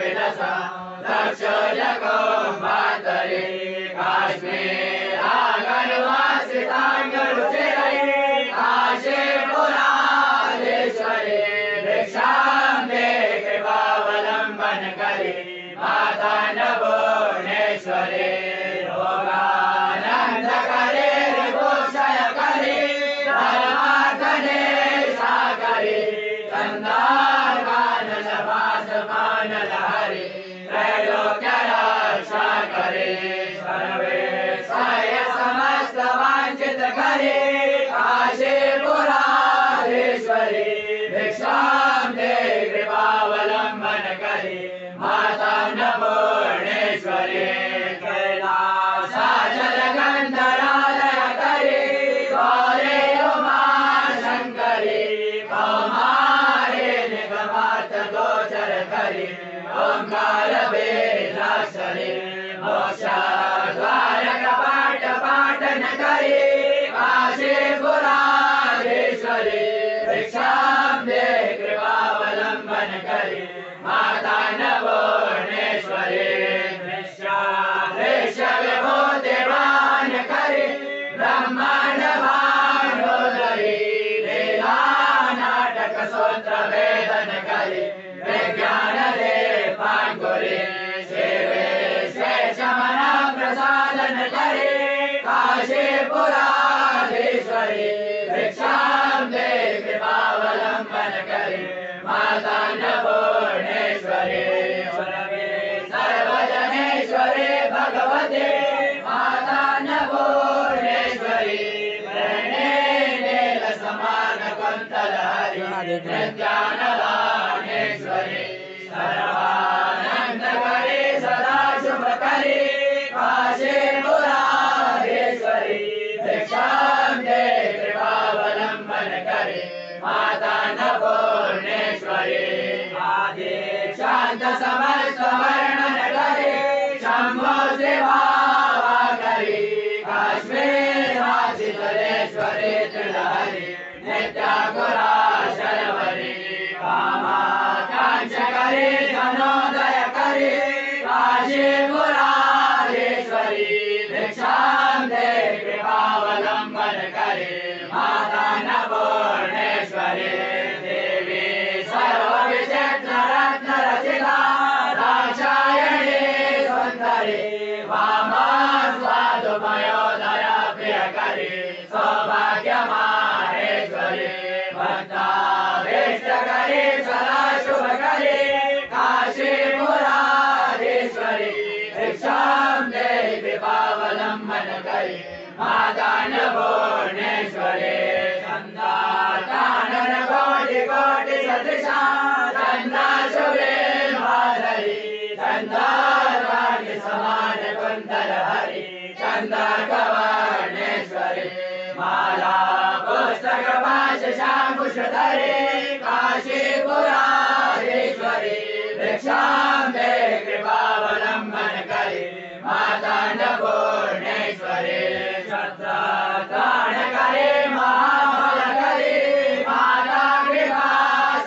विलसा दक्ष जगोंबातरे काश्मीरागर्वासितांगरुचिरे काशीपुराधीश्वरे भिक्षां दे कृपावलंबन करे माता अन्नपूर्णेश्वरे रोगानंद करे रिपुक्षय करे धर्मार्थने सागरे चंदार कानन वास कानन हरे त्रैलोक्य रक्षा करे सर्वेशाय समस्त वांछित करे काशीपुराधीश्वरे भिक्षां दे कृपावलंबन करे माता अन्नपूर्णेश्वरे कैलासाचल गंधरालय करे गौरे उमा शंकरे कौमारे निगमार्थ गोचर करे ओंकार बेलाक्षरे मोक्षद्वार कपाट पाटन करे काशीपुराधीश्वरे भिक्षां दे कृपावलंबन करे माता अन्नपूर्णेश्वरे दृश्य विभूतिवान करे ब्रह्मांड भांडोदरी लीला नाटक सूत्र वेदन करे विज्ञान दे पांगुरे सेवे शेष मन प्रसादन करे काशीपुराधीश्वरे भिक्षां दे कृपावलंबन करे माता अन्नपूर्णेश्वरे सर्वजनेश्वरे भगवते माता अन्नपूर्णेश्वरी प्रणे नील समान कुंतल हरि नित्यानदानेश्वरी सर्वानंद करे सदा शुभ करे काशीपुराधीश्वरी भिक्षां दे कृपावलंबन करे माता अन्नपूर्णेश्वरी आदि शांत समस्त वर्णन करे शंभो सेवा करे काश्मीरवासी तलेश्वरी त्रिलहरी नित्याकुरा शर्वरी कामाकांक्ष करे धनोदय करे काशीपुराधीश्वरी भिक्षां दे कृपावलंबन करे माता अन्नपूर्णेश्वरी देवी सर्वविचित्र रत्न रचिता दाक्षायणी सुंदरी वामा स्वादुमयोदया प्रियकरी सौभाग्य माहेश्वरी भक्ताभीष्ट करे सदा शुभ करे काशीपुराधीश्वरी भिक्षां दे कृपावलंबन करे माता अन्नपूर्णेश्वरी चंदाकानन कोटि कोटि सदृशा चंदा शुभे माधरी चंदाकानि समान कुंतल हरि चंदाकवर्णेश्वरी माला पुस्तक पाश शांकुशधरे काशीपुराधीश्वरी भिक्षां दे कृपावलंबन करे माता अन्नपूर्णेश्वरी छत्रत्राण करे महाबल करे माता कृपा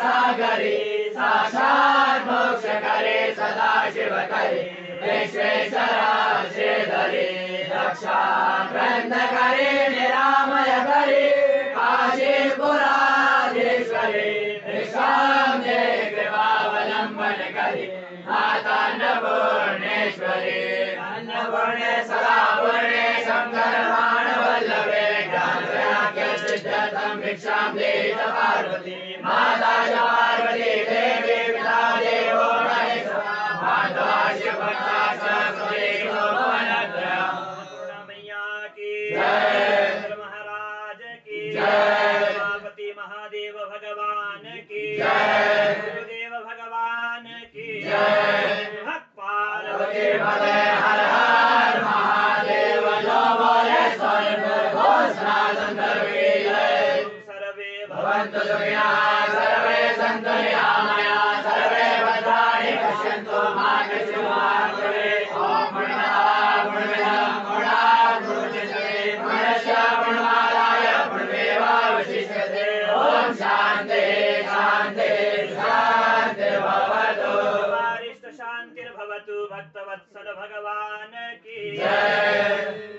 सागरी साक्षात् मोक्ष करे सदा शिव करे विश्वेश्वरा श्रीधरी रक्षा ग्रंथ करे निरामय करे काशीपुराधीश्वरी भिक्षां दे कृपावलंबन करे माता अन्नपूर्णेश्वरी अन्नपूर्णे सदा पूर्णे शंकरवाण वल्लभे ज्ञानप्रज्ञसिद्धतं भिक्षां देहि पार्वती माता च पार्वती देवी पिता देवो महेश्वरः माता शिवभक्ता च सुरेशो भुवनत्रयः मैया की जय महाराज की जय पार्वती महादेव भगवान की जय गुरुदेव भगवान की जय पार्वती पते हर हर महादेव जो बोले सोने घोषणा संदर्भ की जय सर्वे भवन्तु सुखिनः सर्वे सन्तु निरामया सर्वे भद्राणि पश्यन्तु मा कश्चित् दुःखं ॐ पुण्यः पुण्यमिदं पुण्यात् पुण्यस्य पुण्यस्य पुण्यमादाय पुण्यमेवावशिष्यते ॐ शान्तिः शान्तिः शान्तिर्भवतु भवतु भक्तवत्सल भगवान की जय।